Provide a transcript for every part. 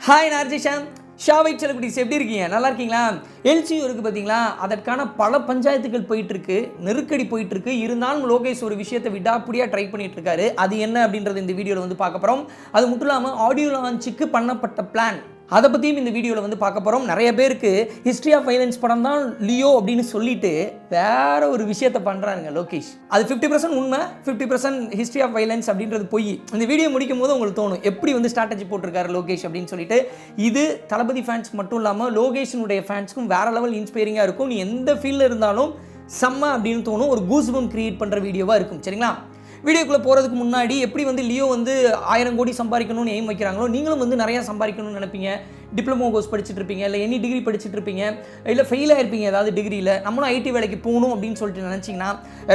Hi RJ Sha Family எப்படி இருக்கீங்க? நல்லா இருக்கீங்களா? LCU இருக்கு பாத்தீங்களா? அதற்கான பல பஞ்சாயத்துகள் போயிட்டு இருக்கு, நெருக்கடி போயிட்டு இருக்கு. இருந்தாலும் லோகேஷ் ஒரு விஷயத்தை விடாப்பிடியா ட்ரை பண்ணிட்டு இருக்காரு. அது என்ன அப்படின்றது இந்த வீடியோல வந்து பார்க்க போறோம். அது மட்டும் இல்லாம ஆடியோ லான்ச்சுக்கு பண்ணப்பட்ட பிளான் அதை பற்றியும் இந்த வீடியோவில் வந்து பார்க்க போகிறோம். நிறைய பேருக்கு ஹிஸ்ட்ரி ஆஃப் வைலன்ஸ் படம் தான் லியோ அப்படின்னு சொல்லிட்டு வேற ஒரு விஷயத்தை பண்ணுறாங்க லோகேஷ். அது 50% உண்மை, 50% ஹிஸ்ட்ரி ஆஃப் வைலன்ஸ் அப்படின்றது போய். இந்த வீடியோ முடிக்கும் போது உங்களுக்கு தோணும் எப்படி வந்து ஸ்ட்ராட்டஜி போட்டிருக்காரு லோகேஷ் அப்படின்னு சொல்லிட்டு. இது தளபதி ஃபேன்ஸ்க்கு மட்டும் இல்லாமல் லோகேஷனுடைய ஃபேன்ஸ்க்கும் வேற லெவல் இன்ஸ்பைரிங்காக இருக்கும். நீ எந்த ஃபீல்டில் இருந்தாலும் செம்ம அப்படின்னு தோணும். ஒரு கூஸ்பம் கிரியேட் பண்ணுற வீடியோவாக இருக்கும். சரிங்களா? வீடியோக்குள்ளே போகிறதுக்கு முன்னாடி எப்படி வந்து லியோ வந்து 1000 கோடி சம்பாதிக்கணும்னு எய்ம் வைக்கிறாங்களோ, நீங்களும் வந்து நிறையா சம்பாதிக்கணும்னு நினைப்பீங்க. டிப்ளமோ கோர்ஸ் படிச்சுட்டு இருப்பீங்க, இல்லை எனி டிகிரி படிச்சுட்டு இருப்பீங்க, இல்லை ஃபெயில் ஆயிருப்பீங்க ஏதாவது டிகிரியில். நம்மளும் ஐடி வேலைக்கு போகணும் அப்படின்னு சொல்லிட்டு நினச்சிங்கன்னா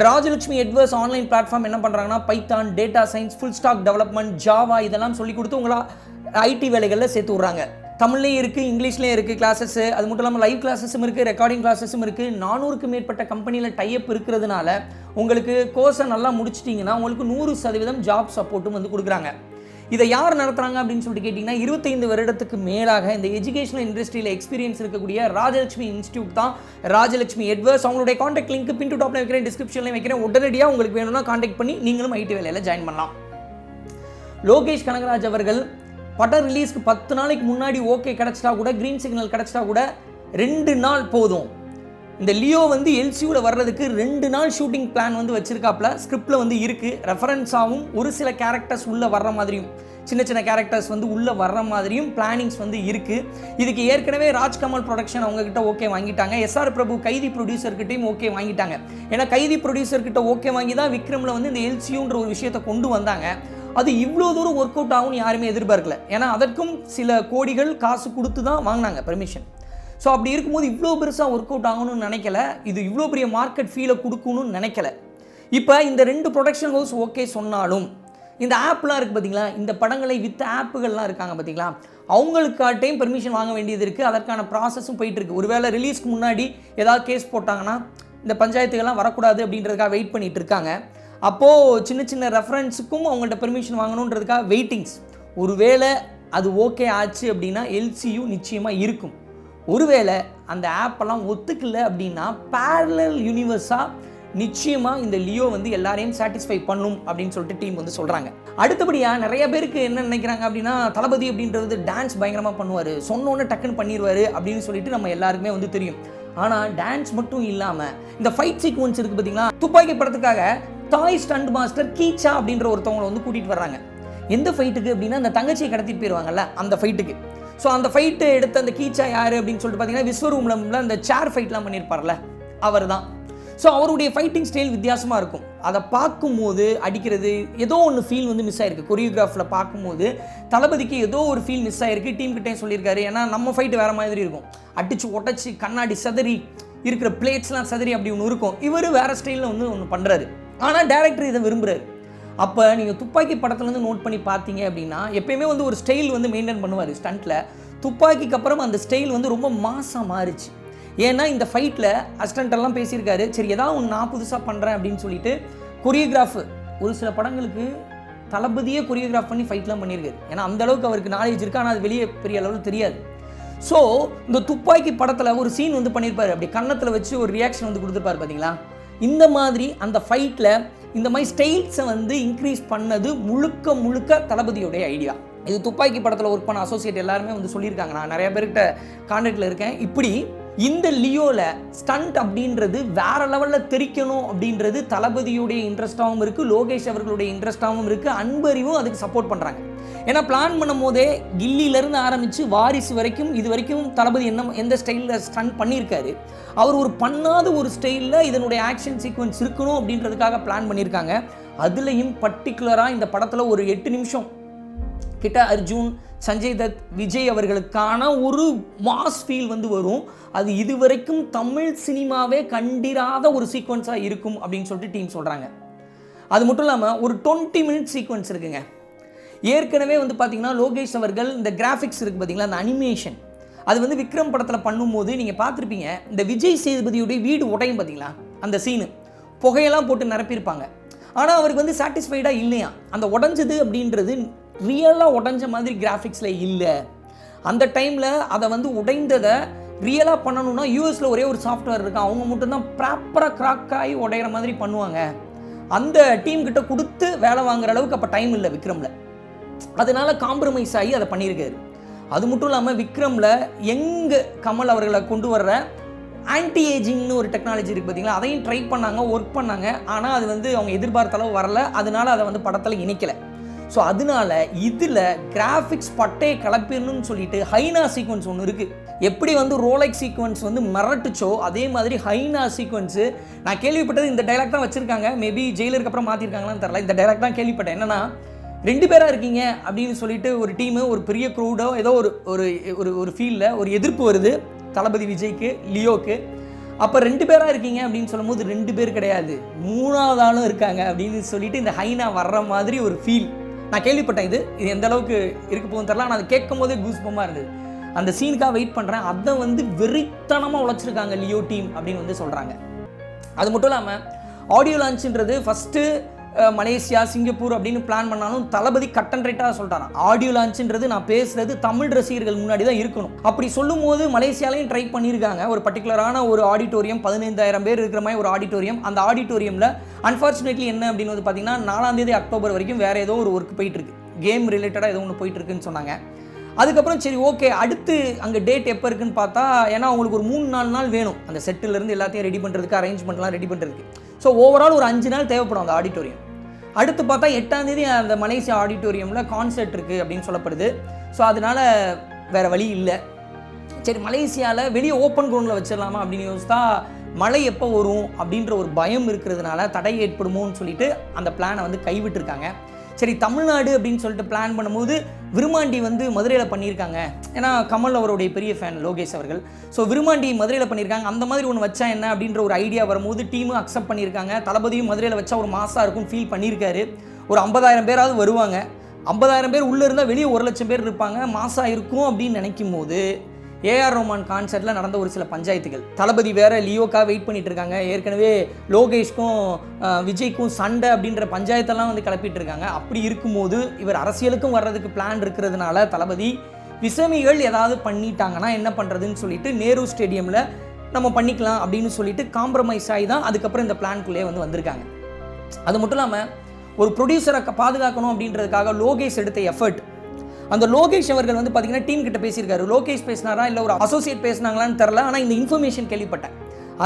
ராஜலட்சுமி எட்வர்ஸ் ஆன்லைன் பிளாட்ஃபார்ம் என்ன பண்ணுறாங்கன்னா Python, data science, full stock development, Java இதெல்லாம் சொல்லி கொடுத்து உங்களா ஐடி வேலைகளில் சேர்த்து விட்றாங்க. தமிழ்லேயும் இருக்குது, இங்கிலீஷ்லேயும் இருக்குது கிளாஸஸ். அது மட்டும் இல்லாமல் லைவ் கிளாஸஸும் இருக்குது, ரெக்கார்டிங் கிளாஸஸும் இருக்குது. 400க்கும் மேற்பட்ட கம்பெனியில் டைப் இருக்கிறதுனால உங்களுக்கு கோர்ஸை நல்லா முடிச்சிட்டிங்கன்னா உங்களுக்கு 100% ஜாப் சப்போர்ட்டும் வந்து கொடுக்குறாங்க. இதை யார் நடத்துகிறாங்க அப்படின்னு சொல்லிட்டு கேட்டிங்கன்னா 25 வருடத்துக்கு மேலாக இந்த எஜுகேஷனல் இண்டஸ்ட்ரியில் எக்ஸ்பீரியன்ஸ் இருக்கக்கூடிய ராஜலட்சுமி இன்ஸ்டியூட் தான் ராஜலட்சுமி எட்வர்ஸ். அவங்களுடைய காண்டாக்ட் லிங்க் பின் டு டாப்ல வைக்கிறேன், டிஸ்கிரிப்ஷன்லையும் வைக்கிறேன். உடனடியாக உங்களுக்கு வேணும்னா காண்டாக்ட் பண்ணி நீங்களும் ஐடி வேலையில் ஜாயின் பண்ணலாம். லோகேஷ் கனகராஜ் அவர்கள் படம் ரிலீஸ்க்கு 10 நாளைக்கு முன்னாடி ஓகே கிடச்சிட்டா கூட, க்ரீன் சிக்னல் கிடச்சிட்டா கூட 2 நாள் போதும். இந்த லியோ வந்து எல்சியூவில் வர்றதுக்கு 2 நாள் ஷூட்டிங் பிளான் வந்து வச்சிருக்காப்புல. ஸ்கிரிப்டில் வந்து இருக்குது. ரெஃபரன்ஸாகவும் ஒரு சில கேரக்டர்ஸ் உள்ளே வர்ற மாதிரியும், சின்ன சின்ன கேரக்டர்ஸ் வந்து உள்ளே வர்ற மாதிரியும் பிளானிங்ஸ் வந்து இருக்குது. இதுக்கு ஏற்கனவே ராஜ்கமல் ப்ரொடக்ஷன் அவங்ககிட்ட ஓகே வாங்கிட்டாங்க. SR பிரபு கைதி ப்ரொடியூசர்கிட்டையும் ஓகே வாங்கிட்டாங்க. ஏன்னா கைதி ப்ரொடியூசர்கிட்ட ஓகே வாங்கி தான் விக்ரமில் வந்து இந்த எல்சியூன்ற ஒரு விஷயத்தை கொண்டு வந்தாங்க. அது இவ்வளோ தூரம் ஒர்க் அவுட் ஆகும்னு யாருமே எதிர்பார்க்கல. ஏன்னா அதற்கும் சில கோடிகள் காசு கொடுத்து தான் வாங்கினாங்க பெர்மிஷன். ஸோ அப்படி இருக்கும்போது இவ்வளோ பெருசாக ஒர்க் அவுட் ஆகணும்னு நினைக்கல. இது இவ்வளோ பெரிய மார்க்கெட் ஃபீலை கொடுக்கணும்னு நினைக்கல. இப்போ இந்த 2 ப்ரொடக்ஷன் ஹவுஸ் ஓகே சொன்னாலும் இந்த ஆப்லாம் இருக்குது பார்த்தீங்களா, இந்த படங்களை விற்ற ஆப்புகள்லாம் இருக்காங்க பார்த்தீங்களா, அவங்களுக்காட்டையும் பெர்மிஷன் வாங்க வேண்டியது இருக்குது. அதற்கான ப்ராசஸும் போயிட்டுருக்கு. ஒருவேளை ரிலீஸ்க்கு முன்னாடி ஏதாவது கேஸ் போட்டாங்கன்னா இந்த பஞ்சாயத்துக்கெல்லாம் வரக்கூடாது அப்படின்றதுக்காக வெயிட் பண்ணிகிட்டு இருக்காங்க. அப்போது சின்ன சின்ன ரெஃபரன்ஸுக்கும் அவங்கள்ட்ட பெர்மிஷன் வாங்கணுன்றதுக்காக வெயிட்டிங்ஸ். ஒருவேளை அது ஓகே ஆச்சு அப்படின்னா LCU நிச்சயமாக இருக்கும். ஒருவேளை அந்த ஆப்பெல்லாம் ஒத்துக்கல அப்படின்னா பேரலல் யூனிவர்ஸாக நிச்சயமாக இந்த லியோ வந்து எல்லாரையும் சாட்டிஸ்ஃபை பண்ணும் அப்படின்னு சொல்லிட்டு டீம் வந்து சொல்கிறாங்க. அடுத்தபடியாக நிறைய பேருக்கு என்ன நினைக்கிறாங்க அப்படின்னா தளபதி அப்படின்றது டான்ஸ் பயங்கரமாக பண்ணுவார், சொன்னோன்னே டக்குன்னு பண்ணிடுவார் அப்படின்னு சொல்லிட்டு நம்ம எல்லாருக்குமே வந்து தெரியும். ஆனால் டான்ஸ் மட்டும் இல்லாமல் இந்த ஃபைட் சீக்வன்ஸ் இருக்குது பார்த்தீங்களா, துப்பாக்கி படத்துக்காக தாய் ஸ்டண்ட் மாஸ்டர் கீச்சா அப்படின்ற ஒருத்தவங்களை வந்து கூட்டிகிட்டு வர்றாங்க. எந்த ஃபைட்டுக்கு அப்படின்னா அந்த தங்கச்சியை கடத்திட்டு போயிடுவாங்கல்ல அந்த ஃபைட்டுக்கு. ஸோ அந்த ஃபைட்டு எடுத்த அந்த கீச்சா யார் அப்படின்னு சொல்லிட்டு பார்த்தீங்கன்னா விஸ்வரூமில் அந்த சேர் ஃபைட்லாம் பண்ணியிருப்பார்ல அவர் தான். ஸோ அவருடைய ஃபைட்டிங் ஸ்டைல் வித்தியாசமாக இருக்கும். அதை பார்க்கும்போது அடிக்கிறது ஏதோ ஒன்று ஃபீல் வந்து மிஸ் ஆகிருக்கு. கொரியோகிராஃபில் பார்க்கும்போது தளபதிக்கு ஏதோ ஒரு ஃபீல் மிஸ் ஆகிருக்கு. டீம் கிட்டே சொல்லியிருக்காரு. ஏன்னா நம்ம ஃபைட்டு வேறு மாதிரி இருக்கும். அடித்து உடச்சி கண்ணாடி சதறி இருக்கிற பிளேட்ஸ்லாம் சதறி அப்படி ஒன்று இருக்கும். இவர் வேறு ஸ்டைலில் வந்து ஒன்று பண்ணுறாரு. ஆனால் டேரக்டர் இதை விரும்புகிறாரு. அப்போ நீங்கள் துப்பாக்கி படத்துலேருந்து நோட் பண்ணி பார்த்தீங்க அப்படின்னா எப்பயுமே வந்து ஒரு ஸ்டைல் வந்து மெயின்டைன் பண்ணுவார் ஸ்டண்ட்டில். துப்பாக்கிக்கு அப்புறம் அந்த ஸ்டைல் வந்து ரொம்ப மாசாக மாறிச்சு. ஏன்னா இந்த ஃபைட்டில் அசிஸ்டண்ட்டெல்லாம் பேசியிருக்காரு. சரி ஏதாவது ஒன்று நான் புதுசாக பண்ணுறேன் அப்படின்னு சொல்லிட்டு கொரியோகிராஃபு ஒரு சில படங்களுக்கு தளபதியே கொரியோகிராஃப் பண்ணி ஃபைட்லாம் பண்ணியிருக்காரு. ஏன்னா அந்தளவுக்கு அவருக்கு நாலேஜ் இருக்குது. ஆனால் அது வெளியே பெரிய அளவில் தெரியாது. ஸோ இந்த துப்பாக்கி படத்தில் ஒரு சீன் வந்து பண்ணியிருப்பார். அப்படி கன்னத்தில் வச்சு ஒரு ரியாக்ஷன் வந்து கொடுத்துருப்பார் பார்த்தீங்களா. இந்த மாதிரி அந்த ஃபைட்டில் இந்த மாதிரி ஸ்டைல்ஸை வந்து இன்க்ரீஸ் பண்ணது முழுக்க முழுக்க தளபதியோடைய ஐடியா. இது துப்பாக்கி படத்தில் ஒர்க் பண்ண அசோசியேட் எல்லாருமே வந்து சொல்லியிருக்காங்க. நான் நிறைய பேர்கிட்ட கான்டாக்டில் இருக்கேன். இப்படி இந்த லியோவில் ஸ்டண்ட் அப்படின்றது வேற லெவலில் தெரிக்கணும் அப்படின்றது தளபதியுடைய இன்ட்ரெஸ்ட்டாகவும் இருக்குது, லோகேஷ் அவர்களுடைய இன்ட்ரெஸ்ட்டாகவும் இருக்குது, அன்பறிவும் அதுக்கு சப்போர்ட் பண்ணுறாங்க. ஏன்னா பிளான் பண்ணும் போதே கில்லியிலேருந்து ஆரம்பித்து வாரிசு வரைக்கும் இது வரைக்கும் தளபதி எந்த ஸ்டைலில் ஸ்டண்ட் பண்ணியிருக்காரு. அவர் ஒரு பண்ணாத ஒரு ஸ்டைலில் இதனுடைய ஆக்ஷன் சீக்வன்ஸ் இருக்கணும் அப்படின்றதுக்காக பிளான் பண்ணியிருக்காங்க. அதுலேயும் பர்டிகுலராக இந்த படத்தில் ஒரு 8 நிமிஷம் கிட்ட அர்ஜுன், சஞ்சய் தத், விஜய் அவர்களுக்கான ஒரு மாஸ் ஃபீல் வந்து வரும். அது இதுவரைக்கும் தமிழ் சினிமாவே கண்டிராத ஒரு சீக்வன்ஸாக இருக்கும் அப்படின்னு சொல்லிட்டு டீம் சொல்கிறாங்க. அது மட்டும் இல்லாமல் ஒரு 20 மினிட் சீக்வன்ஸ் இருக்குங்க. ஏற்கனவே வந்து பார்த்தீங்கன்னா லோகேஷ் அவர்கள் இந்த கிராஃபிக்ஸ் இருக்குது பார்த்தீங்களா, அந்த அனிமேஷன் அது வந்து விக்ரம் படத்தில் பண்ணும்போது நீங்கள் பார்த்துருப்பீங்க. இந்த விஜய் சேதுபதியுடைய வீடு உடையும் பார்த்தீங்களா, அந்த சீனு புகையெல்லாம் போட்டு நிரப்பியிருப்பாங்க. ஆனால் அவருக்கு வந்து சாட்டிஸ்ஃபைடாக இல்லையா. அந்த உடஞ்சது அப்படின்றது ரியலாக உடஞ்ச மாதிரி கிராஃபிக்ஸில் இல்லை. அந்த டைமில் அதை வந்து உடைந்ததை ரியலாக பண்ணணும்னா யூஎஸில் ஒரே ஒரு சாஃப்ட்வேர் இருக்கான், அவங்க மட்டும்தான் ப்ராப்பராக கிராக் ஆகி உடையிற மாதிரி பண்ணுவாங்க. அந்த டீம் கிட்ட கொடுத்து வேலை வாங்குற அளவுக்கு அப்போ டைம் இல்லை விக்ரமில். அதனால காம்ப்ரமைஸ் ஆகி அதை பண்ணியிருக்காரு. அது மட்டும் இல்லாமல் விக்ரமில் கமல் அவர்களை கொண்டு வர்ற ஆன்டி ஏஜிங்னு ஒரு டெக்னாலஜி இருக்குது பார்த்தீங்களா, அதையும் ட்ரை பண்ணாங்க, ஒர்க் பண்ணாங்க. ஆனால் அது வந்து அவங்க எதிர்பார்த்த அளவு வரல, அதனால அதை வந்து படத்தில் இணைக்கலை. ஸோ அதனால இதில் கிராஃபிக்ஸ் பட்டையை கிளப்பிடணும்னு சொல்லிட்டு ஹைனா சீக்வன்ஸ் ஒன்று இருக்குது. எப்படி வந்து ரோலெக்ஸ் சீக்வன்ஸ் வந்து மிரட்டுச்சோ அதே மாதிரி ஹைனா சீக்வன்ஸு நான் கேள்விப்பட்டது இந்த டைலாக் தான் வச்சுருக்காங்க. மேபி ஜெயிலருக்கு அப்புறம் மாற்றிருக்காங்களான்னு தெரியல. இந்த டைலாக் தான் கேள்விப்பட்டேன். என்னன்னா 2 பேராக இருக்கீங்க அப்படின்னு சொல்லிட்டு ஒரு டீமு, ஒரு பெரிய க்ரௌடோ ஏதோ ஒரு ஃபீல்டில் ஒரு எதிர்ப்பு வருது தளபதி விஜய்க்கு, லியோக்கு. அப்போ 2 பேராக இருக்கீங்க அப்படின்னு சொல்லும்போது 2 பேர் கிடையாது, 3வது ஆளும் இருக்காங்க அப்படின்னு சொல்லிட்டு இந்த ஹைனா வர்ற மாதிரி ஒரு ஃபீல் நான் கேள்விப்பட்டேன். இது எந்த அளவுக்கு இருக்க போகுதுன்னு தெரியல. ஆனால் அது கேட்கும் போதே கூஸ்பமாக இருந்தது. அந்த சீனுக்காக வெயிட் பண்ணுறேன். அதை வந்து வெறித்தனமாக உழைச்சிருக்காங்க லியோ டீம் அப்படின்னு வந்து சொல்கிறாங்க. அது மட்டும் இல்லாமல் ஆடியோ லான்ச்சுன்றது ஃபஸ்ட்டு மலேசியா, சிங்கப்பூர் அப்படின்னு பிளான் பண்ணாலும் தளபதி கட் அண்ட் ரைட்டாக சொல்லிட்டாராம். ஆடியோ லான்ச்சுன்றது நான் பேசுகிறது தமிழ் ரசிகர்கள் முன்னாடி தான் இருக்கணும். அப்படி சொல்லும் போது மலேசியாலையும் ட்ரை பண்ணியிருக்காங்க. ஒரு பர்டிகுலரான ஒரு ஆடிட்டோரியம், 15,000 பேர் இருக்கிற மாதிரி ஒரு ஆடிட்டோரியம். அந்த ஆடிட்டோரியமில் அன்ஃபார்ச்சுனேட்லி என்ன அப்படின்னு வந்து பார்த்தீங்கன்னா 4 அக்டோபர் வரைக்கும் வேறு ஏதோ ஒரு ஒர்க் போயிட்டுருக்கு, கேம் ரிலேட்டடாக ஏதோ ஒன்று போயிட்டுருக்குன்னு சொன்னாங்க. அதுக்கப்புறம் சரி ஓகே, அடுத்து அங்கே டேட் எப்போ இருக்குன்னு பார்த்தா, ஏன்னா அவங்களுக்கு ஒரு 3-4 நாள் வேணும் அந்த செட்டிலேருந்து எல்லாத்தையும் ரெடி பண்ணுறதுக்கு, அரேஞ்ச்மெண்ட்லாம் ரெடி பண்ணுறதுக்கு. ஸோ ஓவரால் ஒரு 5 நாள் தேவைப்படும் அந்த ஆடிட்டோரியம். அடுத்து பார்த்தா 8ஆம் தேதி அந்த மலேசியா ஆடிட்டோரியமில் கான்சர்ட் இருக்குது அப்படின்னு சொல்லப்படுது. ஸோ அதனால் வேறு வழி இல்லை. சரி மலேசியாவில் வெளியே ஓப்பன் கிரவுண்டில் வச்சிடலாமா அப்படின்னு யோசித்தா மழை எப்போ வரும் அப்படின்ற ஒரு பயம் இருக்கிறதுனால தடை ஏற்படுமோன்னு சொல்லிட்டு அந்த பிளானை வந்து கைவிட்டுருக்காங்க. சரி தமிழ்நாடு அப்படின்னு சொல்லிட்டு பிளான் பண்ணும்போது விருமாண்டி வந்து மதுரையில் பண்ணியிருக்காங்க. ஏன்னா கமல் அவருடைய பெரிய ஃபேன் லோகேஷ் அவர்கள். ஸோ விருமாண்டி மதுரையில் பண்ணியிருக்காங்க. அந்த மாதிரி ஒன்று வச்சா என்ன அப்படின்ற ஒரு ஐடியா வரும்போது டீமு அக்செப்ட் பண்ணியிருக்காங்க. தளபதியும் மதுரையில் வச்சா ஒரு மாசாக இருக்கும்னு ஃபீல் பண்ணியிருக்காரு. ஒரு 50,000 பேராவது வருவாங்க. 50,000 பேர் உள்ளே இருந்தால் வெளியே 1,00,000 பேர் இருப்பாங்க, மாசாக இருக்கும் அப்படின்னு நினைக்கும் போது ஏஆர் ரோமான் கான்சர்ட்டில் நடந்த ஒரு சில பஞ்சாயத்துகள். தளபதி வேறு லியோக்காக வெயிட் பண்ணிட்டு இருக்காங்க. ஏற்கனவே லோகேஷ்க்கும் விஜய்க்கும் சண்டை அப்படின்ற பஞ்சாயத்தெல்லாம் வந்து கிளப்பிட்டு இருக்காங்க. அப்படி இருக்கும்போது இவர் அரசியலுக்கும் வர்றதுக்கு பிளான் இருக்கிறதுனால தளபதி விசமிகள் ஏதாவது பண்ணிட்டாங்கன்னா என்ன பண்ணுறதுன்னு சொல்லிட்டு நேரு ஸ்டேடியமில் நம்ம பண்ணிக்கலாம் அப்படின்னு சொல்லிட்டு காம்ப்ரமைஸ் ஆகி தான் அதுக்கப்புறம் இந்த பிளான்குள்ளே வந்து வந்திருக்காங்க. அது மட்டும் இல்லாமல் ஒரு ப்ரொடியூசரை பாதுகாக்கணும் அப்படின்றதுக்காக லோகேஷ் எடுத்த எஃபர்ட், அந்த லோகேஷ் அவர்கள் வந்து பார்த்தீங்கன்னா டீம் கிட்ட பேசியிருக்காரு. லோகேஷ் பேசினாரா இல்லை ஒரு அசோசியேட் பேசினாங்களான்னு தெரில. ஆனால் இந்த இன்ஃபர்மேஷன் கேள்விப்பட்டேன்.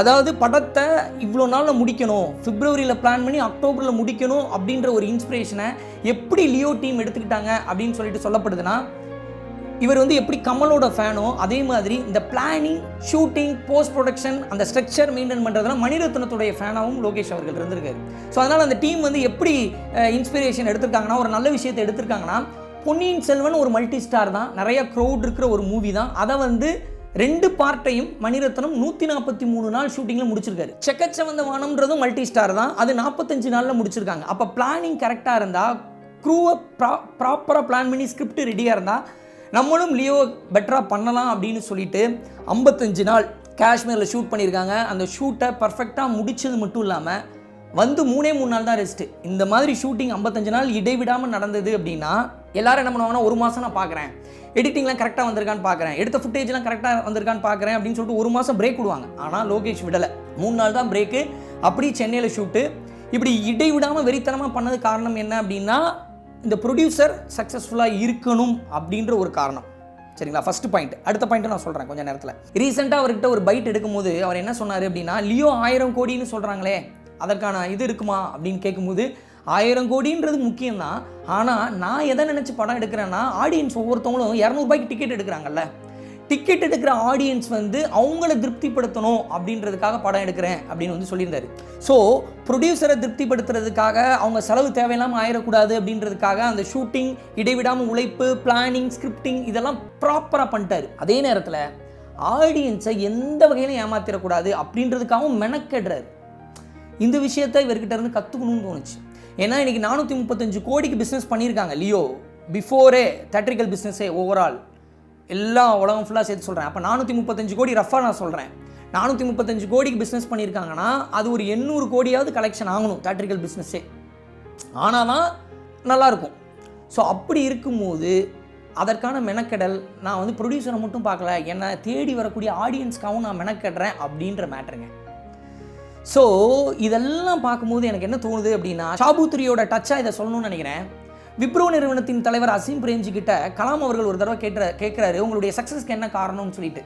அதாவது படத்தை இவ்வளோ நாளில் முடிக்கணும், பிப்ரவரியில் பிளான் பண்ணி அக்டோபரில் முடிக்கணும் அப்படின்ற ஒரு இன்ஸ்பிரேஷனை எப்படி லியோ டீம் எடுத்துக்கிட்டாங்க அப்படின்னு சொல்லிட்டு சொல்லப்படுதுன்னா, இவர் வந்து எப்படி கமலோட ஃபேனோ அதே மாதிரி இந்த பிளானிங், ஷூட்டிங், போஸ்ட் ப்ரொடக்ஷன், அந்த ஸ்ட்ரக்சர் மெயின்டைன் பண்ணுறதுலாம் மணிரத்னத்துடைய ஃபேனாகவும் லோகேஷ் அவர்கள் இருந்திருக்காரு. ஸோ அதனால் அந்த டீம் வந்து எப்படி இன்ஸ்பிரேஷன் எடுத்திருக்காங்கன்னா, ஒரு நல்ல விஷயத்தை எடுத்திருக்காங்கன்னா, பொன்னியின் செல்வன் ஒரு மல்டி ஸ்டார் தான், நிறைய க்ரௌட் இருக்கிற ஒரு மூவி தான். அதை வந்து 2 பார்ட்டையும் மணிரத்னம் 143 நாள் ஷூட்டிங்கில் முடிச்சிருக்காரு. செக்கச்சவந்த வானம்ன்றதும் மல்டி ஸ்டார் தான், அது 45 நாளில் முடிச்சிருக்காங்க. அப்போ பிளானிங் கரெக்டாக இருந்தால், க்ரூவை ப்ராப்பராக பிளான் பண்ணி ஸ்கிரிப்ட் ரெடியாக இருந்தால் நம்மளும் லியோ பெட்டராக பண்ணலாம் அப்படின்னு சொல்லிட்டு 55 நாள் காஷ்மீரில் ஷூட் பண்ணியிருக்காங்க. அந்த ஷூட்டை பர்ஃபெக்டாக முடித்தது மட்டும் இல்லாமல் வந்து 3 நாள் தான் ரெஸ்ட்டு. இந்த மாதிரி ஷூட்டிங் 55 நாள் இடைவிடாமல் நடந்தது அப்படின்னா எல்லாரும் என்ன பண்ணுவாங்கன்னா, 1 மாதம் நான் பார்க்குறேன், எடிட்டிங்லாம் கரெக்டாக வந்திருக்கான்னு பார்க்குறேன், எடுத்த ஃபுட்டேஜ்லாம் கரெக்டாக வந்திருக்கான்னு பார்க்குறேன் அப்படின்னு சொல்லிட்டு 1 மாதம் பிரேக் விடுவாங்க. ஆனால் லோகேஷ் விடலை, 3 நாள் தான் பிரேக்கு. அப்படி சென்னையில் ஷூட்டு. இப்படி இடைவிடாமல் வெறித்தனமாக பண்ணது காரணம் என்ன அப்படின்னா, இந்த ப்ரொடியூசர் சக்ஸஸ்ஃபுல்லாக இருக்கணும் அப்படின்ற ஒரு காரணம். சரிங்களா, ஃபஸ்ட்டு பாயிண்ட். அடுத்த பாயிண்ட்டை நான் சொல்கிறேன் கொஞ்சம் நேரத்தில். ரீசெண்டாக அவர்கிட்ட ஒரு பைட் எடுக்கும்போது அவர் என்ன சொன்னார் அப்படின்னா, லியோ 1000 கோடின்னு சொல்கிறாங்களே அதற்கான இது இருக்குமா அப்படின்னு கேட்கும்போது, 1000 கோடின்றது முக்கியம்தான். ஆனால் நான் எதை நினச்சி படம் எடுக்கிறேன்னா, ஆடியன்ஸ் ஒவ்வொருத்தவங்களும் 200 ரூபாய்க்கு டிக்கெட் எடுக்கிறாங்கல்ல, டிக்கெட் எடுக்கிற ஆடியன்ஸ் வந்து அவங்கள திருப்திப்படுத்தணும் அப்படின்றதுக்காக படம் எடுக்கிறேன் அப்படின்னு வந்து சொல்லியிருந்தாரு. ஸோ ப்ரொடியூசரை திருப்திப்படுத்துறதுக்காக அவங்க செலவு தேவையில்லாமல் ஆயிடக்கூடாது அப்படின்றதுக்காக அந்த ஷூட்டிங், இடைவிடாமல் உழைப்பு, பிளானிங், ஸ்கிரிப்டிங் இதெல்லாம் ப்ராப்பராக பண்ணிட்டார். அதே நேரத்தில் ஆடியன்ஸை எந்த வகையிலும் ஏமாத்திடக்கூடாது அப்படின்றதுக்காகவும் மெனக்கெடுறாரு. இந்த விஷயத்தை இவர்கிட்ட இருந்து கற்றுக்கணும்னு தோணுச்சு. ஏன்னா இன்றைக்கி 435 கோடிக்கு பிஸ்னஸ் பண்ணியிருக்காங்க லியோ, பிஃபோரே தேட்ரிக்கல் பிஸ்னஸே ஓவரால் எல்லா உலகம் ஃபுல்லாக சேர்த்து சொல்கிறேன். அப்போ 435 கோடி ரஃபாக நான் சொல்கிறேன். 435 கோடிக்கு பிஸ்னஸ் பண்ணியிருக்காங்கன்னா அது ஒரு 800 கோடியாவது கலெக்ஷன் ஆகணும் தேட்ரிக்கல் பிஸ்னஸே, ஆனால் தான் நல்லாயிருக்கும். ஸோ அப்படி இருக்கும்போது அதற்கான மெனக்கெடல் நான் வந்து ப்ரொடியூசரை மட்டும் பார்க்கல, என்னை தேடி வரக்கூடிய ஆடியன்ஸ்க்காகவும் நான் மெனக்கெடுறேன் அப்படின்ற மேட்டருங்க. ஸோ இதெல்லாம் பார்க்கும்போது எனக்கு என்ன தோணுது அப்படின்னா, ஷாபூத்ரியோட டச்சாக இதை சொல்லணும்னு நினைக்கிறேன். விப்ரோ நிறுவனத்தின் தலைவர் அசீம் பிரேம்ஜி கிட்ட கலாம் அவர்கள் ஒரு தடவை கேட்குறாரு உங்களுடைய சக்ஸஸ்க்கு என்ன காரணம்னு சொல்லிட்டு.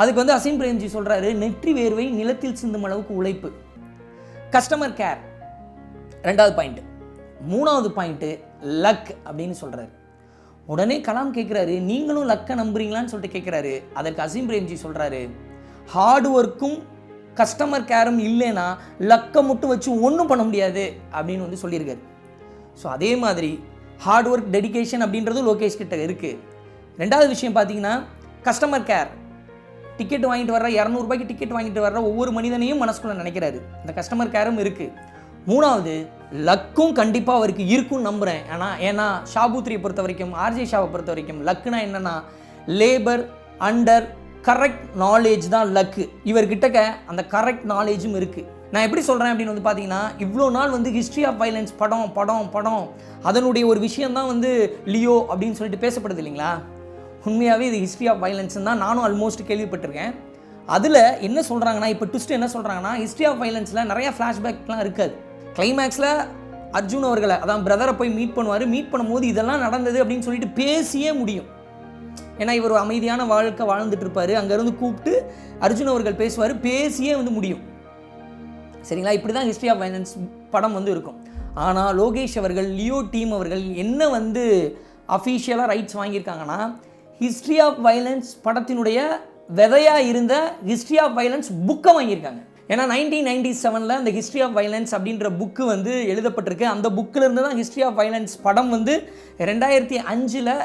அதுக்கு வந்து அசீம் பிரேம்ஜி சொல்கிறாரு, நெற்றி வேர்வை நிலத்தில் சிந்தும் அளவுக்கு உழைப்பு, கஸ்டமர் கேர் 2வது பாயிண்ட்டு, 3வது பாயிண்ட்டு லக் அப்படின்னு சொல்கிறாரு. உடனே கலாம் கேட்குறாரு, நீங்களும் லக்கை நம்புறீங்களான்னு சொல்லிட்டு கேட்குறாரு. அதற்கு அசீம் பிரேம்ஜி சொல்கிறாரு, ஹார்ட் ஒர்க்கும் கஸ்டமர் கேரும் இல்லைன்னா லக்கை மட்டும் வச்சு ஒன்றும் பண்ண முடியாது அப்படின்னு வந்து சொல்லியிருக்காரு. ஸோ அதே மாதிரி ஹார்ட் ஒர்க் டெடிகேஷன் அப்படின்றது லோகேஷ் கிட்ட இருக்குது. 2வது விஷயம் பார்த்தீங்கன்னா கஸ்டமர் கேர், டிக்கெட் வாங்கிட்டு வர்ற 200 ரூபாய்க்கு டிக்கெட் வாங்கிட்டு வர்ற ஒவ்வொரு மனிதனையும் மனசுக்குள்ளே நினைக்கிறாரு. இந்த கஸ்டமர் கேரும் இருக்குது. 3வது லக்கும் கண்டிப்பாக அவருக்கு இருக்குன்னு நம்புகிறேன். ஏன்னா ஷாபூத்ரியை பொறுத்த வரைக்கும், ஆர்ஜே ஷாவை பொறுத்த வரைக்கும் லக்குனா என்னென்னா லேபர் அண்டர் கரெக்ட் நாலேஜ் தான் லக்கு. இவர்கிட்ட அந்த கரெக்ட் நாலேஜும் இருக்குது. நான் எப்படி சொல்கிறேன் அப்படின்னு வந்து பார்த்தீங்கன்னா, இவ்வளோ நாள் வந்து ஹிஸ்ட்ரி ஆஃப் வைலன்ஸ் படம் அதனுடைய ஒரு விஷயந்தான் வந்து லியோ அப்படின்னு சொல்லிட்டு பேசப்படுது இல்லைங்களா. உண்மையாகவே இது ஹிஸ்ட்ரி ஆஃப் வைலன்ஸ்ன்னு தான் நானும் ஆல்மோஸ்ட் கேள்விப்பட்டிருக்கேன். அதில் என்ன சொல்கிறாங்கன்னா, இப்போ ட்விஸ்ட் என்ன சொல்கிறாங்கன்னா, ஹிஸ்ட்ரி ஆஃப் வைலன்ஸில் நிறையா ஃப்ளாஷ்பேக்லாம் இருக்காது. கிளைமேக்ஸில் அர்ஜுன் அவர்களை அதான் பிரதரை போய் மீட் பண்ணும்போது இதெல்லாம் நடந்தது அப்படின்னு சொல்லிட்டு பேசியே முடியும். ஏன்னா இவர் அமைதியான வாழ்க்கை வாழ்ந்துட்டு இருப்பார். அங்கேருந்து கூப்பிட்டு அர்ஜுன் அவர்கள் பேசியே வந்து முடியும். சரிங்களா, இப்படி தான் ஹிஸ்ட்ரி ஆஃப் வைலன்ஸ் படம் வந்து இருக்கும். ஆனால் லோகேஷ் அவர்கள், லியோ டீம் அவர்கள் என்ன வந்து அஃபீஷியலாக ரைட்ஸ் வாங்கியிருக்காங்கன்னா, ஹிஸ்ட்ரி ஆஃப் வைலன்ஸ் படத்தினுடைய விதையாக இருந்த ஹிஸ்ட்ரி ஆஃப் வைலன்ஸ் புக்கை வாங்கியிருக்காங்க. ஏன்னா 1997 அந்த ஹிஸ்ட்ரி ஆஃப் வைலன்ஸ் அப்படின்ற புக்கு வந்து எழுதப்பட்டிருக்கு. அந்த புக்கில் இருந்து தான் ஹிஸ்ட்ரி ஆஃப் வைலன்ஸ் படம் வந்து 2005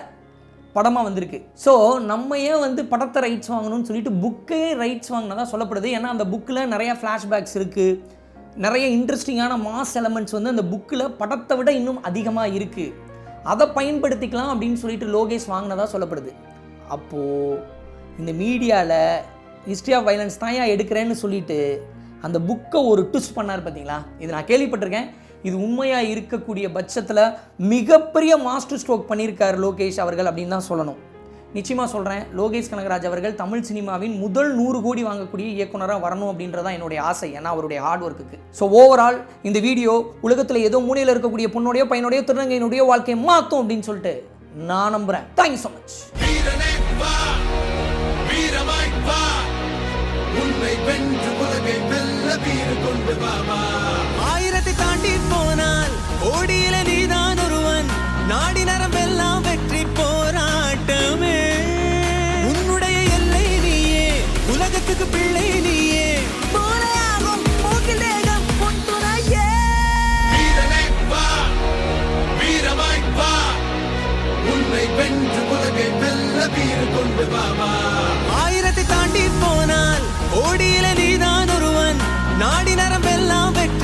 படமாக வந்திருக்கு. ஸோ நம்ம ஏன் வந்து படத்தை ரைட்ஸ் வாங்கணும்னு சொல்லிட்டு புக்கே ரைட்ஸ் வாங்கினதான் சொல்லப்படுது. ஏன்னா அந்த புக்கில் நிறையா ஃப்ளாஷ்பேக்ஸ் இருக்குது, நிறைய இன்ட்ரெஸ்டிங்கான மாஸ் எலமெண்ட்ஸ் வந்து அந்த புக்கில் படத்தை விட இன்னும் அதிகமாக இருக்குது. அதை பயன்படுத்திக்கலாம் அப்படின்னு சொல்லிட்டு லோகேஷ் வாங்கினதாக சொல்லப்படுது. அப்போது இந்த மீடியாவில் ஹிஸ்ட்ரி ஆஃப் வைலன்ஸ் தான் ஏன் எடுக்கிறேன்னு சொல்லிட்டு அந்த புக்கை ஒரு ட்விஸ்ட் பண்ணார் பார்த்தீங்களா. இது நான் கேள்விப்பட்டிருக்கேன். இது உண்மையாக இருக்கக்கூடிய பட்சத்தில் மிகப்பெரிய மாஸ்டர் ஸ்ட்ரோக் பண்ணியிருக்கார் லோகேஷ் அவர்கள் அப்படின்னு தான் சொல்லணும். நிச்சயமாக சொல்கிறேன், லோகேஷ் கனகராஜ் அவர்கள் தமிழ் சினிமாவின் முதல் 100 கோடி வாங்கக்கூடிய இயக்குனராக வரணும் அப்படின்றதான் என்னுடைய ஆசை. ஏன்னா அவருடைய ஹார்ட் ஒர்க்குக்கு. ஸோ ஓவரால் இந்த வீடியோ உலகத்தில் ஏதோ மூலையில் இருக்கக்கூடிய பொண்ணுடைய பையனுடைய திருநங்கையினுடைய வாழ்க்கையை மாற்றும் அப்படின்னு சொல்லிட்டு நான் நம்புகிறேன். Thank you so much. ஆயிரத்தை தாண்டி போனால் ஓடியில நீதான் ஒருவன், நாடி நரம்பெல்லாம் வெற்றி போராட்டமே. உன்னுடைய எல்லை நீயே, உலகத்துக்கு பிள்ளை நீயே, போலையாகும் மூக்கில் தேகம் உன் துணையே. வீரமாய் வா, உன்னை வென்று உலகை வெல்ல வீறு கொண்டு வாமா. ஆயிரத்தை தாண்டி போனால் ஓடியில நீதான் ஒருவன், நாடி நரம்பெல்லாம் வெற்றி